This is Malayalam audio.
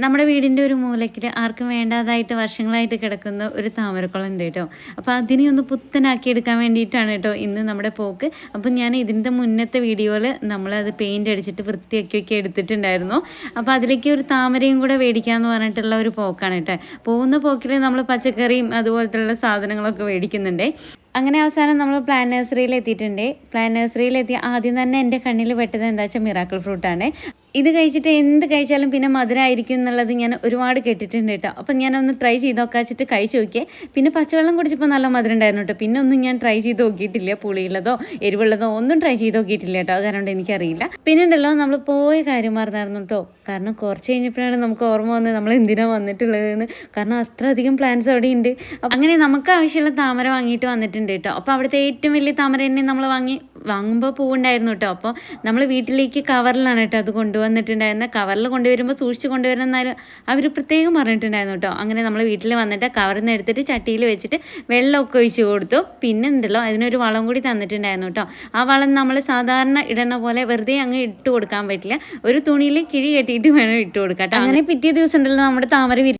നമ്മുടെ വീടിൻ്റെ ഒരു മൂലയ്ക്കിൽ ആർക്കും വേണ്ടാതായിട്ട് വർഷങ്ങളായിട്ട് കിടക്കുന്ന ഒരു താമരക്കുളം ഉണ്ട് കേട്ടോ. അപ്പോൾ അതിനെ ഒന്ന് പുത്തനാക്കി എടുക്കാൻ വേണ്ടിയിട്ടാണ് കേട്ടോ ഇന്ന് നമ്മുടെ പോക്ക്. അപ്പം ഞാൻ ഇതിൻ്റെ മുന്നത്തെ വീഡിയോയിൽ നമ്മളത് പെയിൻ്റ് അടിച്ചിട്ട് വൃത്തിയാക്കിയൊക്കെ എടുത്തിട്ടുണ്ടായിരുന്നു. അപ്പോൾ അതിലേക്ക് ഒരു താമരയും കൂടെ മേടിക്കാമെന്ന് പറഞ്ഞിട്ടുള്ള ഒരു പോക്കാണ് കേട്ടോ. പോകുന്ന പോക്കിൽ നമ്മൾ പച്ചക്കറിയും അതുപോലത്തുള്ള സാധനങ്ങളൊക്കെ മേടിക്കുന്നുണ്ട്. അങ്ങനെ അവസാനം നമ്മൾ പ്ലാന്റ് നഴ്സറിയിൽ എത്തിയിട്ടുണ്ട്. പ്ലാന്റ് നഴ്സറിയിലെത്തി ആദ്യം തന്നെ എൻ്റെ കണ്ണിൽ പെട്ടത് എന്താ വെച്ചാൽ മിറാക്കിൾ ഫ്രൂട്ടാണ്. ഇത് കഴിച്ചിട്ട് എന്ത് കഴിച്ചാലും പിന്നെ മധുരമായിരിക്കും എന്നുള്ളത് ഞാൻ ഒരുപാട് കേട്ടിട്ടുണ്ട് കേട്ടോ. അപ്പം ഞാനൊന്ന് ട്രൈ ചെയ്ത് നോക്കാച്ചിട്ട് കഴിച്ച് നോക്കിയേ. പിന്നെ പച്ചവെള്ളം കുടിച്ചപ്പോൾ നല്ല മധുരം ഉണ്ടായിരുന്നു കേട്ടോ. പിന്നെ ഒന്നും ഞാൻ ട്രൈ ചെയ്ത് നോക്കിയിട്ടില്ല. പുളിയുള്ളതോ എരിവുള്ളതോ ഒന്നും ട്രൈ ചെയ്ത് നോക്കിയിട്ടില്ല കേട്ടോ. അത് കാരണം എനിക്കറിയില്ല. പിന്നെ ഉണ്ടല്ലോ നമ്മൾ പോയ കാര്യം മറന്നായിരുന്നു കേട്ടോ. കാരണം കുറച്ച് കഴിഞ്ഞപ്പോഴാണ് നമുക്ക് ഓർമ്മ വന്നത് നമ്മൾ എന്തിനാണ് വന്നിട്ടുള്ളതെന്ന്. കാരണം അത്രയധികം പ്ലാന്റ്സ് അവിടെ ഉണ്ട്. അങ്ങനെ നമുക്ക് ആവശ്യമുള്ള താമര വാങ്ങിയിട്ട് വന്നിട്ടുണ്ട് കേട്ടോ. അപ്പോൾ അവിടുത്തെ ഏറ്റവും വലിയ താമര തന്നെ നമ്മൾ വാങ്ങുമ്പോൾ പൂവുണ്ടായിരുന്നു കേട്ടോ. അപ്പോൾ നമ്മൾ വീട്ടിലേക്ക് കവറിലാണ് കേട്ടോ അത് കൊണ്ടുവന്നിട്ടുണ്ടായിരുന്നത്. കവറിൽ കൊണ്ടുവരുമ്പോൾ സൂക്ഷിച്ച് കൊണ്ടുവരണം എന്നാലും അവർ പ്രത്യേകം പറഞ്ഞിട്ടുണ്ടായിരുന്നു കേട്ടോ. അങ്ങനെ നമ്മൾ വീട്ടിൽ വന്നിട്ട് കവറിൽ നിന്ന് എടുത്തിട്ട് ചട്ടിയിൽ വെച്ചിട്ട് വെള്ളമൊക്കെ ഒഴിച്ച് കൊടുത്തു. പിന്നെ ഉണ്ടല്ലോ അതിനൊരു വളം കൂടി തന്നിട്ടുണ്ടായിരുന്നു കേട്ടോ. ആ വളം നമ്മൾ സാധാരണ ഇടുന്ന പോലെ വെറുതെ അങ്ങ് ഇട്ട് കൊടുക്കാൻ പറ്റില്ല. ഒരു തുണിയിൽ കിഴി കെട്ടിയിട്ട് വേണം ഇട്ട് കൊടുക്കാം കേട്ടോ. അങ്ങനെ പിറ്റേ ദിവസം ഉണ്ടല്ലോ നമ്മുടെ താമര